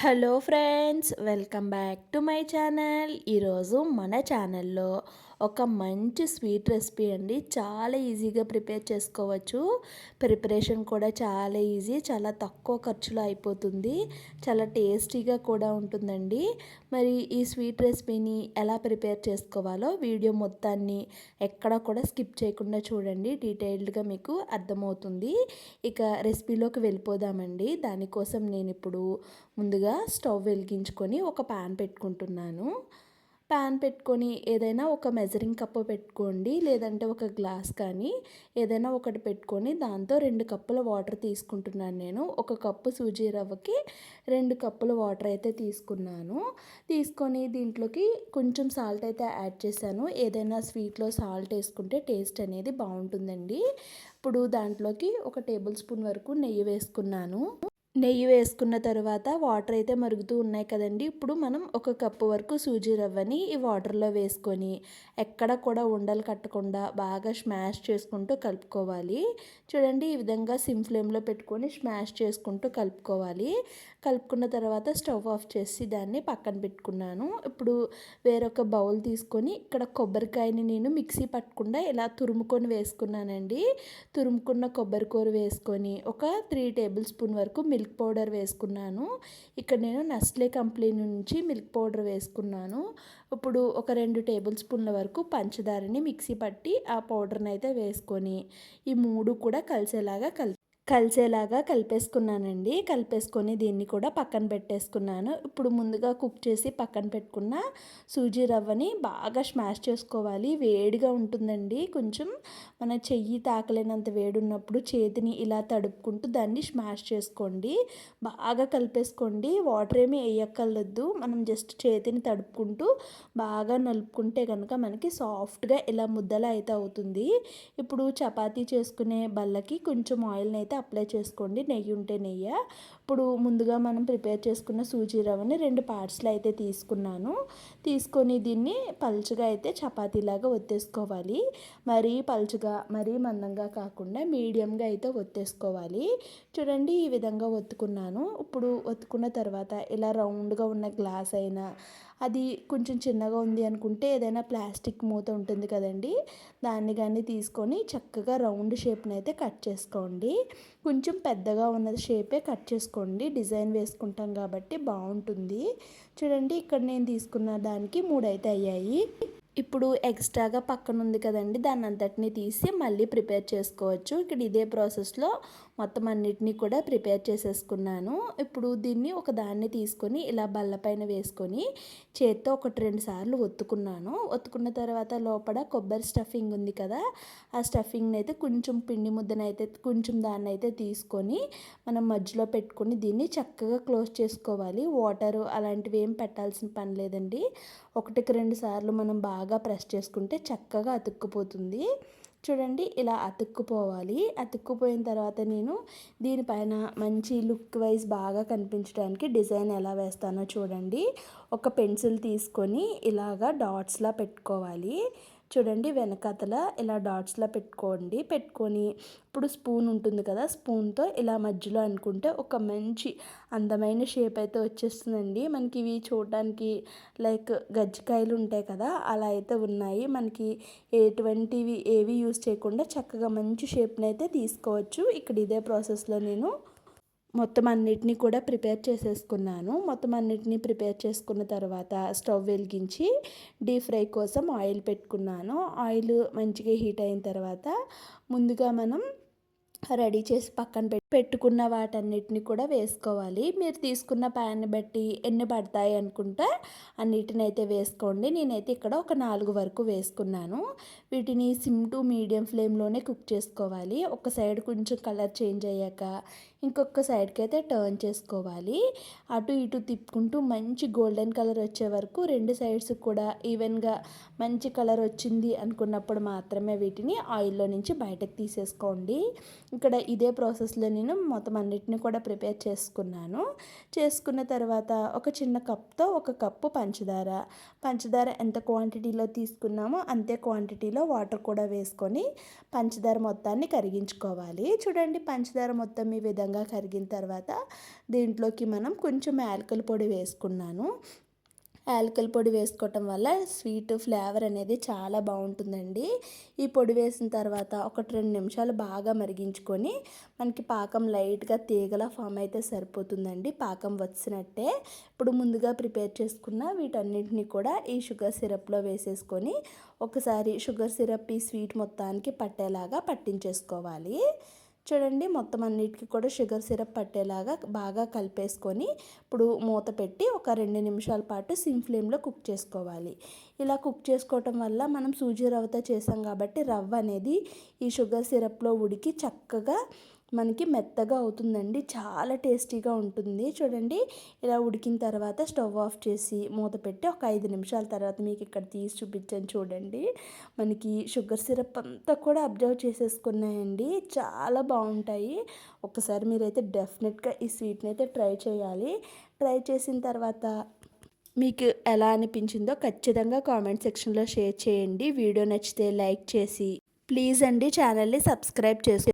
Hello friends, welcome back to my channel. ఈరోజు మన ఛానల్లో ఒక మంచి స్వీట్ రెసిపీ అండి. చాలా ఈజీగా ప్రిపేర్ చేసుకోవచ్చు. ప్రిపరేషన్ కూడా చాలా ఈజీ, చాలా తక్కువ ఖర్చులో అయిపోతుంది. చాలా టేస్టీగా కూడా ఉంటుందండి. మరి ఈ స్వీట్ రెసిపీని ఎలా ప్రిపేర్ చేసుకోవాలో వీడియో మొత్తాన్ని ఎక్కడ కూడా స్కిప్ చేయకుండా చూడండి. డీటెయిల్డ్గా మీకు అర్థమవుతుంది. ఇక రెసిపీలోకి వెళ్ళిపోదామండి. దానికోసం నేను ఇప్పుడు ముందుగా స్టవ్ వెలిగించుకొని ఒక ప్యాన్ పెట్టుకుంటున్నాను. ప్యాన్ పెట్టుకొని ఏదైనా ఒక మెజరింగ్ కప్పు పెట్టుకోండి, లేదంటే ఒక గ్లాస్ కానీ ఏదైనా ఒకటి పెట్టుకొని దాంతో 2 కప్పుల వాటర్ తీసుకుంటున్నాను. నేను 1 కప్పు సూజీ రవ్వకి 2 కప్పుల వాటర్ అయితే తీసుకున్నాను. తీసుకొని దీంట్లోకి కొంచెం సాల్ట్ అయితే యాడ్ చేశాను. ఏదైనా స్వీట్లో సాల్ట్ వేసుకుంటే టేస్ట్ అనేది బాగుంటుందండి. ఇప్పుడు దాంట్లోకి 1 టేబుల్ స్పూన్ వరకు నెయ్యి వేసుకున్నాను. నెయ్యి వేసుకున్న తర్వాత వాటర్ అయితే మరుగుతూ ఉన్నాయి కదండి. ఇప్పుడు మనం 1 కప్పు వరకు సూజీ రవ్వని ఈ వాటర్లో వేసుకొని ఎక్కడ కూడా ఉండలు కట్టకుండా బాగా స్మాష్ చేసుకుంటూ కలుపుకోవాలి. చూడండి, ఈ విధంగా సిమ్ ఫ్లేమ్లో పెట్టుకొని స్మాష్ చేసుకుంటూ కలుపుకోవాలి. కలుపుకున్న తర్వాత స్టవ్ ఆఫ్ చేసి దాన్ని పక్కన పెట్టుకున్నాను. ఇప్పుడు వేరొక బౌల్ తీసుకొని ఇక్కడ కొబ్బరికాయని నేను మిక్సీ పట్టకుండా ఇలా తురుముకొని వేసుకున్నానండి. తురుముకున్న కొబ్బరి కూర వేసుకొని ఒక 3 టేబుల్ స్పూన్ వరకు మిల్క్ పౌడర్ వేసుకున్నాను. ఇక్కడ నేను నెస్లే కంపెనీ నుంచి మిల్క్ పౌడర్ వేసుకున్నాను. ఇప్పుడు ఒక 2 టేబుల్ స్పూన్ల వరకు పంచదారని మిక్సీ పట్టి ఆ పౌడర్ని అయితే వేసుకొని ఈ 3 కూడా కలిసేలాగా కలిపేసుకున్నానండి. కలిపేసుకొని దీన్ని కూడా పక్కన పెట్టేసుకున్నాను. ఇప్పుడు ముందుగా కుక్ చేసి పక్కన పెట్టుకున్న సూజీ రవ్వని బాగా స్మాష్ చేసుకోవాలి. వేడిగా ఉంటుందండి. కొంచెం మన చెయ్యి తాకలేనంత వేడి ఉన్నప్పుడు చేతిని ఇలా తడుపుకుంటూ దాన్ని స్మాష్ చేసుకోండి. బాగా కలిపేసుకోండి. వాటర్ ఏమీ వేయక్కర్లేదు. మనం జస్ట్ చేతిని తడుపుకుంటూ బాగా నలుపుకుంటే కనుక మనకి సాఫ్ట్గా ఇలా ముద్దలా అయితే అవుతుంది. ఇప్పుడు చపాతీ చేసుకునే బల్లకి కొంచెం ఆయిల్ని అయితే అప్లై చేసుకోండి. నెయ్యి ఉంటే నెయ్యి. ఇప్పుడు ముందుగా మనం ప్రిపేర్ చేసుకున్న సూజీ రవ్వని 2 పార్ట్స్లో అయితే తీసుకున్నాను. తీసుకొని దీన్ని పలుచగా అయితే చపాతీలాగా ఒత్తేసుకోవాలి. మరీ పలుచగా మరీ మందంగా కాకుండా మీడియంగా అయితే ఒత్తేసుకోవాలి. చూడండి, ఈ విధంగా ఒత్తుకున్నాను. ఇప్పుడు ఒత్తుకున్న తర్వాత ఇలా రౌండ్గా ఉన్న గ్లాస్ అయినా, అది కొంచెం చిన్నగా ఉంది అనుకుంటే ఏదైనా ప్లాస్టిక్ మూత ఉంటుంది కదండి, దాన్ని కానీ తీసుకొని చక్కగా రౌండ్ షేప్ని అయితే కట్ చేసుకోండి. కొంచెం పెద్దగా ఉన్న షేపే కట్ చేసుకోండి. డిజైన్ వేసుకుంటాం కాబట్టి బాగుంటుంది. చూడండి, ఇక్కడ నేను తీసుకున్న దానికి 3 అయితే అయ్యాయి. ఇప్పుడు ఎక్స్ట్రాగా పక్కన ఉంది కదండి, దాన్ని అంతటినీ తీసి మళ్ళీ ప్రిపేర్ చేసుకోవచ్చు. ఇక్కడ ఇదే ప్రాసెస్లో మొత్తం అన్నిటినీ కూడా ప్రిపేర్ చేసేసుకున్నాను. ఇప్పుడు దీన్ని ఒక దాన్ని తీసుకొని ఇలా బల్లపైన వేసుకొని చేత్తో 1-2 సార్లు ఒత్తుకున్నాను. ఒత్తుకున్న తర్వాత లోపల కొబ్బరి స్టఫింగ్ ఉంది కదా, ఆ స్టఫింగ్ని అయితే కొంచెం పిండి ముద్దనైతే కొంచెం దాన్ని అయితే తీసుకొని మనం మధ్యలో పెట్టుకొని దీన్ని చక్కగా క్లోజ్ చేసుకోవాలి. వాటర్ అలాంటివి ఏం పెట్టాల్సిన పని లేదండి. 1-2 సార్లు మనం బాగా ప్రెస్ చేసుకుంటే చక్కగా అతుక్కుపోతుంది. చూడండి, ఇలా అతుక్కుపోవాలి. అతుక్కుపోయిన తర్వాత నేను దీనిపైన మంచి లుక్ వైజ్ బాగా కనిపించడానికి డిజైన్ ఎలా వేస్తానో చూడండి. ఒక పెన్సిల్ తీసుకొని ఇలాగా డాట్స్లా పెట్టుకోవాలి. చూడండి, వెనకాతల ఇలా డాట్స్లా పెట్టుకొని ఇప్పుడు స్పూన్ ఉంటుంది కదా, స్పూన్తో ఇలా మధ్యలో అనుకుంటే ఒక మంచి అందమైన షేప్ అయితే వచ్చేస్తుందండి. మనకి ఇవి చూడడానికి లైక్ గజ్జికాయలు ఉంటాయి కదా, అలా అయితే ఉన్నాయి. మనకి ఎటువంటివి ఏవి యూస్ చేయకుండా చక్కగా మంచి షేప్ని అయితే తీసుకోవచ్చు. ఇక్కడ ఇదే ప్రాసెస్లో నేను మొత్తం అన్నిటినీ కూడా ప్రిపేర్ చేసేసుకున్నాను. మొత్తం అన్నిటినీ ప్రిపేర్ చేసుకున్న తర్వాత స్టవ్ వెలిగించి డీప్ ఫ్రై కోసం ఆయిల్ పెట్టుకున్నాను. ఆయిల్ మంచిగా హీట్ అయిన తర్వాత ముందుగా మనం రెడీ చేసి పక్కన పెట్టుకున్న వాటన్నిటిని కూడా వేసుకోవాలి. మీరు తీసుకున్న ప్యాన్ని బట్టి ఎన్ని పడతాయి అనుకుంటే అన్నిటిని అయితే వేసుకోండి. నేనైతే ఇక్కడ ఒక 4 వరకు వేసుకున్నాను. వీటిని సిమ్ టు మీడియం ఫ్లేమ్లోనే కుక్ చేసుకోవాలి. ఒక సైడ్ కొంచెం కలర్ చేంజ్ అయ్యాక ఇంకొక సైడ్కి అయితే టర్న్ చేసుకోవాలి. అటు ఇటు తిప్పుకుంటూ మంచి గోల్డెన్ కలర్ వచ్చే వరకు 2 సైడ్స్ కూడా ఈవెన్గా మంచి కలర్ వచ్చింది అనుకున్నప్పుడు మాత్రమే వీటిని ఆయిల్లో నుంచి బయటకు తీసేసుకోండి. ఇక్కడ ఇదే ప్రాసెస్లో నేను మొత్తం అన్నిటిని కూడా ప్రిపేర్ చేసుకున్నాను. చేసుకున్న తర్వాత ఒక చిన్న కప్తో 1 కప్పు పంచదార ఎంత క్వాంటిటీలో తీసుకున్నామో అంతే క్వాంటిటీలో వాటర్ కూడా వేసుకొని పంచదార మొత్తాన్ని కరిగించుకోవాలి. చూడండి, పంచదార మొత్తం ఈ విధంగా విధంగా కరిగిన తర్వాత దీంట్లోకి మనం కొంచెం యాలకుల పొడి వేసుకున్నాను. యాలకుల పొడి వేసుకోవటం వల్ల స్వీట్ ఫ్లేవర్ అనేది చాలా బాగుంటుందండి. ఈ పొడి వేసిన తర్వాత 1-2 నిమిషాలు బాగా మరిగించుకొని మనకి పాకం లైట్గా తీగలా ఫామ్ అయితే సరిపోతుందండి. పాకం వచ్చినట్టే. ఇప్పుడు ముందుగా ప్రిపేర్ చేసుకున్న వీటన్నిటిని కూడా ఈ షుగర్ సిరప్లో వేసేసుకొని ఒకసారి షుగర్ సిరప్ ఈ స్వీట్ మొత్తానికి పట్టేలాగా పట్టించేసుకోవాలి. చూడండి, మొత్తం అన్నిటికీ కూడా షుగర్ సిరప్ పట్టేలాగా బాగా కలిపేసుకొని ఇప్పుడు మూత పెట్టి ఒక 2 నిమిషాల పాటు సిమ్ ఫ్లేమ్లో కుక్ చేసుకోవాలి. ఇలా కుక్ చేసుకోవటం వల్ల మనం సూజీ రవ్వతో చేసాం కాబట్టి రవ్వ అనేది ఈ షుగర్ సిరప్లో ఉడికి చక్కగా మనకి మెత్తగా అవుతుందండి. చాలా టేస్టీగా ఉంటుంది. చూడండి, ఇలా ఉడికిన తర్వాత స్టవ్ ఆఫ్ చేసి మూత పెట్టి ఒక 5 నిమిషాల తర్వాత మీకు ఇక్కడ తీసి చూపించాను చూడండి. మనకి షుగర్ సిరప్ అంతా కూడా అబ్జర్వ్ చేసేసుకున్నాయండి. చాలా బాగుంటాయి. ఒకసారి మీరైతే డెఫినెట్గా ఈ స్వీట్ని అయితే ట్రై చేయాలి. ట్రై చేసిన తర్వాత మీకు ఎలా అనిపించిందో ఖచ్చితంగా కామెంట్ సెక్షన్లో షేర్ చేయండి. వీడియో నచ్చితే లైక్ చేసి ప్లీజ్ అండి ఛానల్ని సబ్స్క్రైబ్ చేసుకోండి.